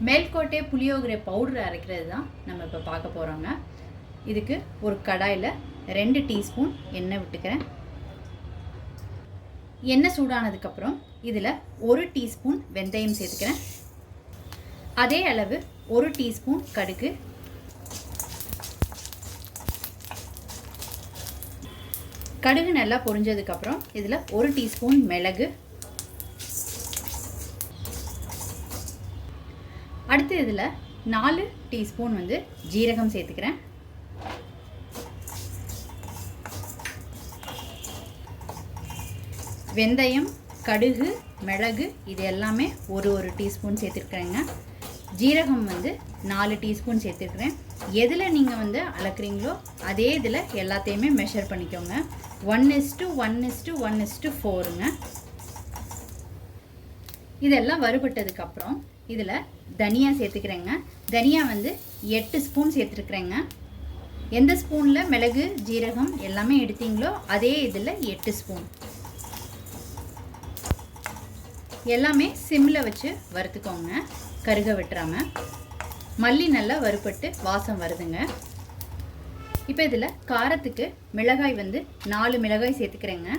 Melkote புளியோகரை powder அரைக்கிறது தான் நம்ம இப்போ பார்க்க போகிறோங்க. இதுக்கு ஒரு கடாயில் 2 டீஸ்பூன் எண்ணெய் விட்டுக்கிறேன். எண்ணெய் சூடானதுக்கப்புறம் இதில் 1 டீஸ்பூன் வெந்தயம் சேர்த்துக்கிறேன். அதே அளவு 1 டீஸ்பூன் கடுகு, கடுகு நல்லா பொரிஞ்சதுக்கப்புறம் இதில் 1 டீஸ்பூன் மிளகு, அடுத்து இதில் 4 டீஸ்பூன் ஜீரகம் சேர்த்துக்கிறேன். வெந்தயம், கடுகு, மிளகு இது எல்லாமே ஒரு டீஸ்பூன் சேர்த்துருக்குறேங்க. ஜீரகம் 4 டீஸ்பூன் சேர்த்துருக்குறேன். எதில் நீங்கள் அளக்குறீங்களோ அதே இதில் எல்லாத்தையுமே மெஷர் பண்ணிக்கோங்க. 1:1:1:4ங்க. இதெல்லாம் வறுபட்டதுக்கப்புறம் இதில் தனியா சேர்த்துக்கிறேங்க. தனியா 8 ஸ்பூன் சேர்த்துருக்குறேங்க. எந்த ஸ்பூனில் மிளகு ஜீரகம் எல்லாமே எடுத்தீங்களோ அதே இதில் 8 ஸ்பூன். எல்லாமே சிம்மில் வச்சு வறுத்துக்கோங்க, கருக விட்டுறாமல். மல்லி நல்லா வறுபட்டு வாசம் வருதுங்க. இப்போ இதில் காரத்துக்கு மிளகாய் 4 மிளகாய் சேர்த்துக்கிறேங்க.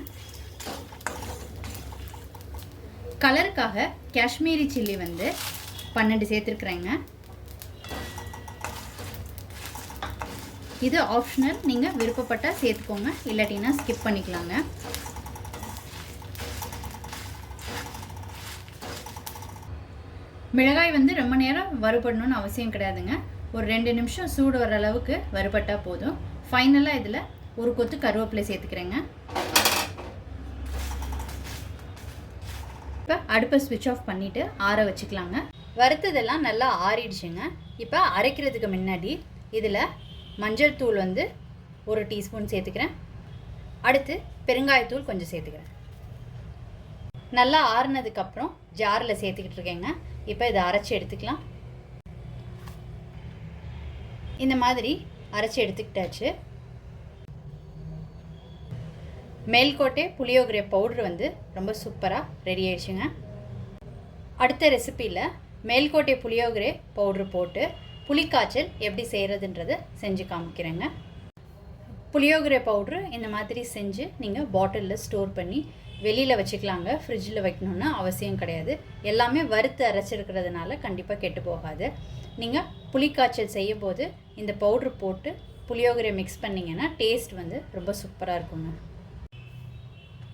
கலருக்காக காஷ்மீரி சில்லி 12 சேர்த்துருக்குறேங்க. இது ஆப்ஷனல், நீங்கள் விருப்பப்பட்டால் சேர்த்துக்கோங்க, இல்லாட்டினா ஸ்கிப் பண்ணிக்கலாங்க. மிளகாய் ரொம்ப நேரம் வறுபடணும்னு அவசியம் கிடையாதுங்க. ஒரு 2 நிமிஷம் சூடு வர அளவுக்கு வறுபட்டால் போதும். ஃபைனலாக இதில் ஒரு கொத்து கருவேப்பிலை சேர்த்துக்கிறேங்க. இப்போ அடுப்பை ஸ்விட்ச் ஆஃப் பண்ணிவிட்டு ஆற வச்சுக்கலாங்க. வறுத்ததெல்லாம் நல்லா ஆறிடுச்சுங்க. இப்போ அரைக்கிறதுக்கு முன்னாடி இதில் மஞ்சள் தூள் 1 டீஸ்பூன் சேர்த்துக்கிறேன். அடுத்து பெருங்காயத்தூள் கொஞ்சம் சேர்த்துக்கிறேன். நல்லா ஆறுனதுக்கப்புறம் ஜாரில் சேர்த்துக்கிட்டு இருக்கேங்க. இப்போ இதை அரைச்சி எடுத்துக்கலாம். இந்த மாதிரி அரைச்சி எடுத்துக்கிட்டாச்சு. மேல்கோட்டை புளியோகரை பவுடர் ரொம்ப சூப்பராக ரெடி ஆயிடுச்சுங்க. அடுத்த ரெசிப்பியில் மேல்கோட்டை புளியோகரை பவுட்ரு போட்டு புளிக்காய்ச்சல் எப்படி செய்கிறதுன்றதை செஞ்சு காமிக்கிறேங்க. புளியோகரை பவுட்ரு இந்த மாதிரி செஞ்சு நீங்கள் பாட்டிலில் ஸ்டோர் பண்ணி வெளியில் வச்சுக்கலாங்க. ஃப்ரிட்ஜில் வைக்கணுன்னு அவசியம் கிடையாது. எல்லாமே வறுத்து அரைச்சிருக்கிறதுனால கண்டிப்பாக கெட்டு போகாது. நீங்கள் புளிக்காய்ச்சல் செய்யும் போது இந்த பவுட்ரு போட்டு புளியோகரை மிக்ஸ் பண்ணிங்கன்னா டேஸ்ட் ரொம்ப சூப்பராக இருக்குங்க.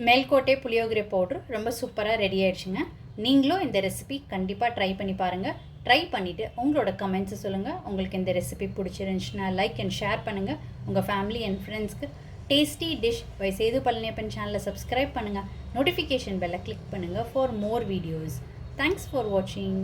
மேல்கோட்டை புளியோகரை பவுட்ரு ரொம்ப சூப்பராக ரெடி ஆயிடுச்சுங்க. நீங்களும் இந்த ரெசிபி கண்டிப்பாக ட்ரை பண்ணி பாருங்கள். ட்ரை பண்ணிவிட்டு உங்களோட கமெண்ட்ஸை சொல்லுங்கள். உங்களுக்கு இந்த ரெசிபி பிடிச்சிருந்துச்சுன்னா லைக் அண்ட் ஷேர் பண்ணுங்கள். உங்கள் ஃபேமிலி அண்ட் ஃப்ரெண்ட்ஸ்க்கு. Tasty dish by Sethu Palaniappan சேனலை சப்ஸ்கிரைப் பண்ணுங்கள். நோட்டிஃபிகேஷன் பெல்லை கிளிக் பண்ணுங்கள் for more videos. Thanks for வாட்சிங்.